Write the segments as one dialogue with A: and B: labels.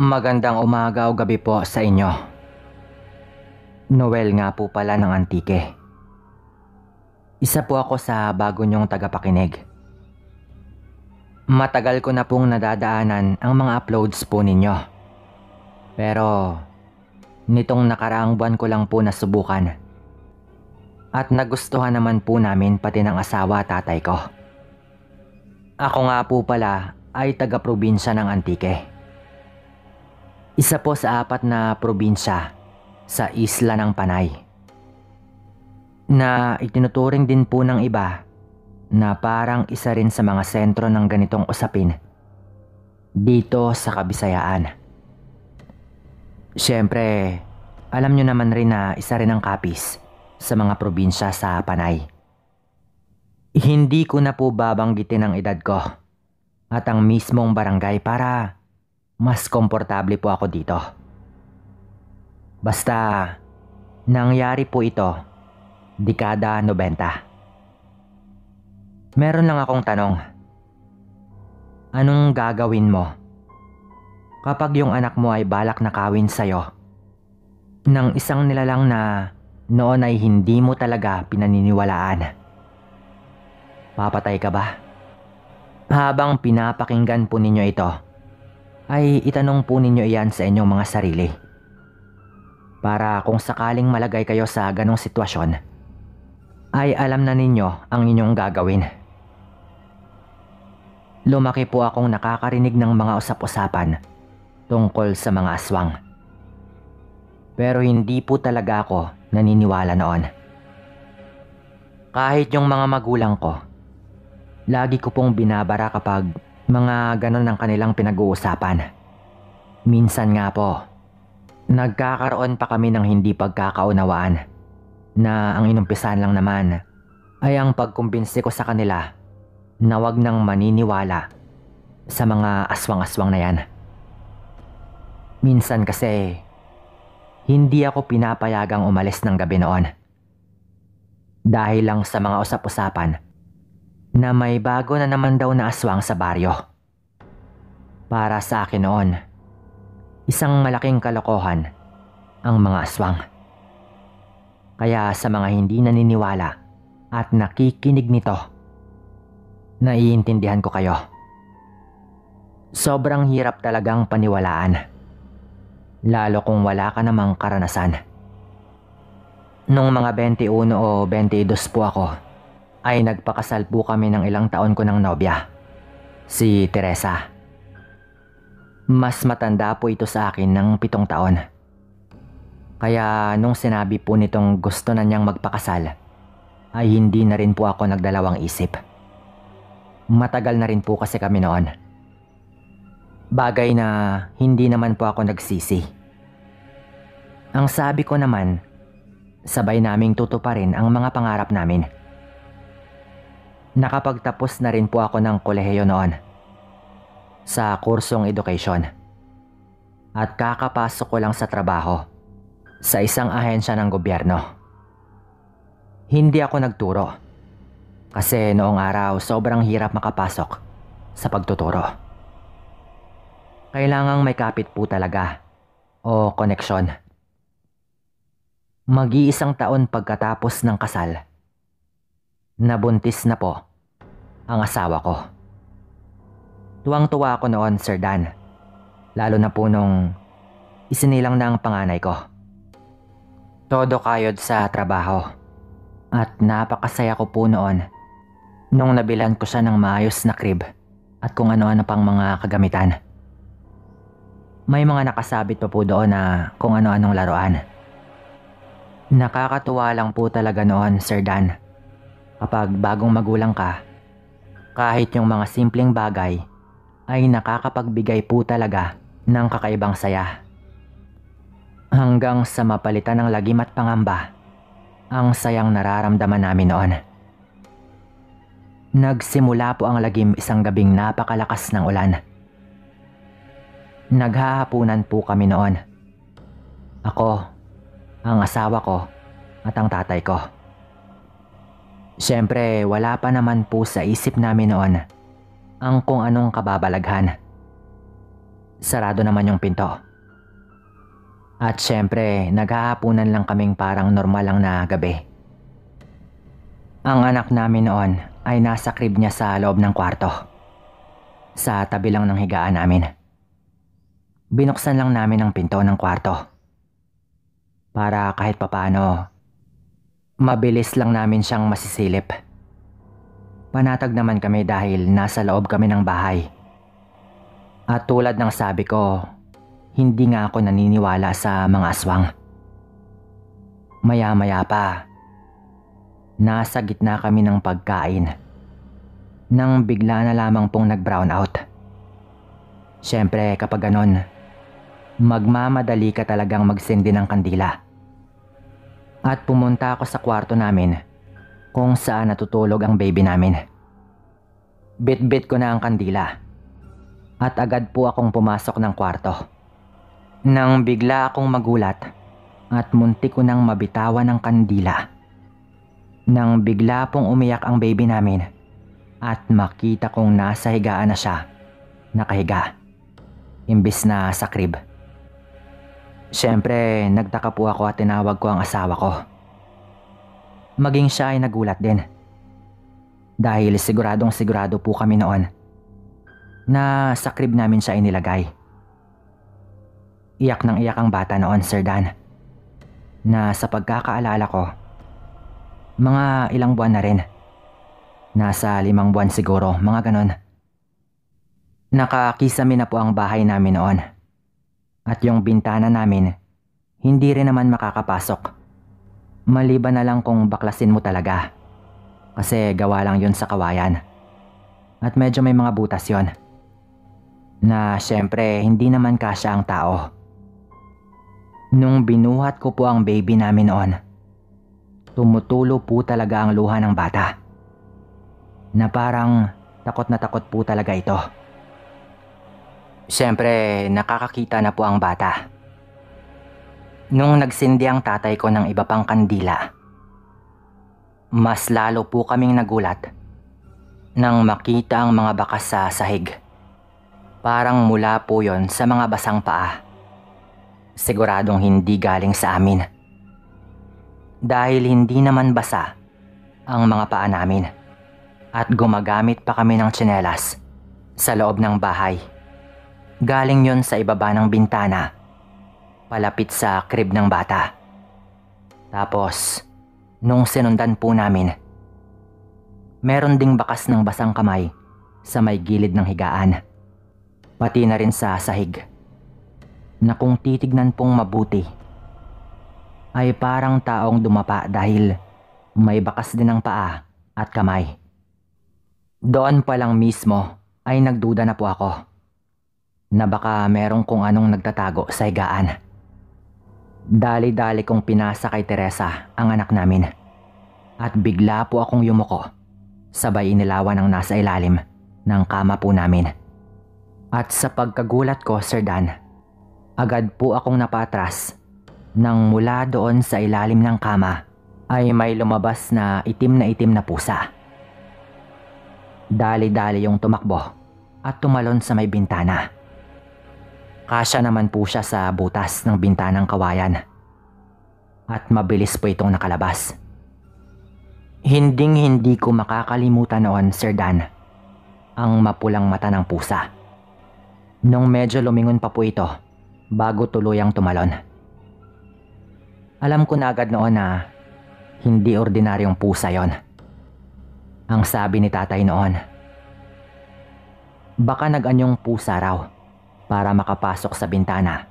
A: Magandang umaga o gabi po sa inyo. Noel nga po pala ng Antique. Isa po ako sa bago niyong tagapakinig. Matagal ko na pong nadadaanan ang mga uploads po ninyo. Pero nitong nakaraang buwan ko lang po nasubukan. At nagustuhan naman po namin pati ng asawa at tatay ko. Ako nga po pala ay taga-probinsya ng Antique. Isa po sa 4 na probinsya sa isla ng Panay, na itinuturing din po ng iba na parang isa rin sa mga sentro ng ganitong usapin dito sa Kabisayaan. Siyempre, alam nyo naman rin na isa rin ang Capiz sa mga probinsya sa Panay. Hindi ko na po babanggitin ang edad ko at ang mismong barangay para mas komportable po ako dito. Basta, nangyari po ito, dekada 90. Meron lang akong tanong. Anong gagawin mo kapag yung anak mo ay balak na kawin sa'yo ng isang nilalang na noon ay hindi mo talaga pinaniniwalaan? Papatay ka ba? Habang pinapakinggan po ninyo ito, ay itanong po ninyo iyan sa inyong mga sarili. Para kung sakaling malagay kayo sa ganong sitwasyon, ay alam na ninyo ang inyong gagawin. Lumaki po akong nakakarinig ng mga usap-usapan tungkol sa mga aswang. Pero hindi po talaga ako naniniwala noon. Kahit yung mga magulang ko, lagi ko pong binabara kapag mga ganon ang kanilang pinag-uusapan. Minsan nga po, nagkakaroon pa kami ng hindi pagkakaunawaan na ang inumpisan lang naman ay ang pagkumbinsi ko sa kanila na wag nang maniniwala sa mga aswang-aswang na yan. Minsan kasi, hindi ako pinapayagang umalis ng gabi noon. Dahil lang sa mga usap-usapan na may bago na naman daw na aswang sa baryo. Para sa akin noon, isang malaking kalokohan ang mga aswang. Kaya sa mga hindi naniniwala at nakikinig nito, naiintindihan ko kayo. Sobrang hirap talagang paniwalaan, lalo kung wala ka namang karanasan. Nung mga 21 o 22 po ako, ay nagpakasal po kami ng ilang taon ko ng nobya, si Teresa. Mas matanda po ito sa akin ng 7 taon. Kaya nung sinabi po nitong gusto na niyang magpakasal, ay hindi na rin po ako nagdalawang isip. Matagal na rin po kasi kami noon. Bagay na hindi naman po ako nagsisi. Ang sabi ko naman, sabay naming tutuparin ang mga pangarap namin. Nakapagtapos na rin po ako ng kolehiyo noon sa kursong edukasyon. At kakapasok ko lang sa trabaho sa isang ahensya ng gobyerno. Hindi ako nagturo kasi noong araw sobrang hirap makapasok sa pagtuturo. Kailangang may kapit po talaga o koneksyon. Mag-iisang taon pagkatapos ng kasal, nabuntis na po ang asawa ko. Tuwang-tuwa ako noon, Sir Dan. Lalo na po nung isinilang na ang panganay ko. Todo kayod sa trabaho. At napakasaya ko po noon nung nabilhan ko siya ng maayos na crib at kung ano-ano pang mga kagamitan. May mga nakasabit pa po doon na kung ano-anong laruan. Nakakatuwa lang po talaga noon, Sir Dan. Kapag bagong magulang ka, kahit yung mga simpleng bagay ay nakakapagbigay po talaga ng kakaibang saya. Hanggang sa mapalitan ng lagim at pangamba ang sayang nararamdaman namin noon. Nagsimula po ang lagim isang gabing napakalakas ng ulan. Naghahapunan po kami noon. Ako, ang asawa ko at ang tatay ko. Siyempre, wala pa naman po sa isip namin noon ang kung anong kababalaghan. Sarado naman yung pinto. At syempre, naghahapunan lang kaming parang normal lang na gabi. Ang anak namin noon ay nasa crib niya sa loob ng kwarto. Sa tabi lang ng higaan namin. Binuksan lang namin ang pinto ng kwarto. Para kahit papaano, mabilis lang namin siyang masisilip. Panatag naman kami dahil nasa loob kami ng bahay. At tulad ng sabi ko, hindi nga ako naniniwala sa mga aswang. Maya-maya pa, nasa gitna kami ng pagkain nang bigla na lamang pong nag-brown out. Siyempre kapag ganon, magmamadali ka talagang magsindi ng kandila. At pumunta ako sa kwarto namin kung saan natutulog ang baby namin. Bit-bit ko na ang kandila at agad po akong pumasok ng kwarto. Nang bigla akong magulat at muntik ko nang mabitawan ng kandila. Nang bigla pong umiyak ang baby namin at makita kong nasa higaan na siya, nakahiga, imbis na sa crib. Siyempre, nagtaka po ako at tinawag ko ang asawa ko. Maging siya ay nagulat din. Dahil sigurado po kami noon na sa crib namin siya inilagay. Iyak nang iyak ang bata noon, Sir Dan. Na sa pagkakaalala ko, mga ilang buwan na rin. Nasa 5 buwan siguro, mga ganon. Nakakisami na po ang bahay namin noon. At yung bintana namin, hindi rin naman makakapasok. Maliban na lang kung baklasin mo talaga. Kasi gawa lang yun sa kawayan. At medyo may mga butas yon. Na syempre hindi naman kasya ang tao. Nung binuhat ko po ang baby namin noon, tumutulo po talaga ang luha ng bata. Na parang takot na takot po talaga ito. Siyempre, nakakakita na po ang bata. Nung nagsindi ang tatay ko ng iba pang kandila, mas lalo po kaming nagulat nang makita ang mga bakas sa sahig. Parang mula po yon sa mga basang paa. Siguradong hindi galing sa amin. Dahil hindi naman basa ang mga paa namin at gumagamit pa kami ng tsinelas sa loob ng bahay. Galing yon sa ibaba ng bintana, palapit sa crib ng bata. Tapos, nung sinundan po namin, meron ding bakas ng basang kamay sa may gilid ng higaan. Pati na rin sa sahig. Na kung titignan pong mabuti, ay parang taong dumapa dahil may bakas din ng paa at kamay. Doon pa lang mismo ay nagduda na po ako na baka merong kung anong nagtatago sa higaan. Dali-dali kong pinasa kay Teresa ang anak namin at bigla po akong yumuko, sabay inilawan ang nasa ilalim ng kama po namin. At sa pagkagulat ko, Sir Dan, agad po akong napatras nang mula doon sa ilalim ng kama ay may lumabas na itim na pusa. Dali-dali yung tumakbo at tumalon sa may bintana. Kasya naman po siya sa butas ng bintanang kawayan at mabilis po itong nakalabas. Hinding-hindi ko makakalimutan noon, Sir Dan, ang mapulang mata ng pusa. Nung medyo lumingon pa po ito bago tuluyang tumalon. Alam ko na agad noon na hindi ordinaryong pusa yon. Ang sabi ni tatay noon, baka nag-anyong pusa raw para makapasok sa bintana.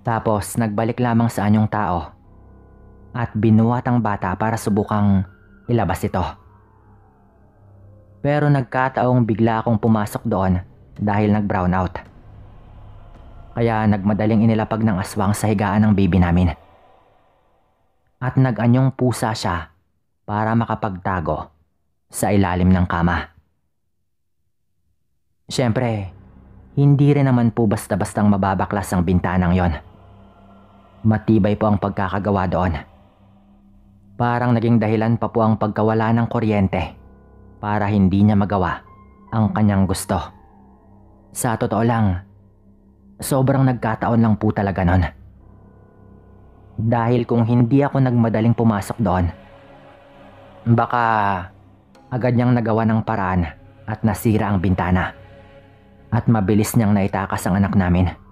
A: Tapos nagbalik lamang sa anyong tao at binuhat ang bata para subukang ilabas ito. Pero nagkataong bigla akong pumasok doon dahil nag-brown out. Kaya nagmadaling inilapag ng aswang sa higaan ng baby namin. At nag-anyong pusa siya para makapagtago sa ilalim ng kama. Siyempre, hindi rin naman po basta-bastang mababaklas ang bintanang yon. Matibay po ang pagkakagawa doon. Parang naging dahilan pa po ang pagkawala ng kuryente para hindi niya magawa ang kanyang gusto. Sa totoo lang, Sobrang nagkataon lang po talaga nun. Dahil kung hindi ako nagmadaling pumasok doon, baka agad niyang nagawa ng paraan at nasira ang bintana. At mabilis niyang naitakas ang anak namin.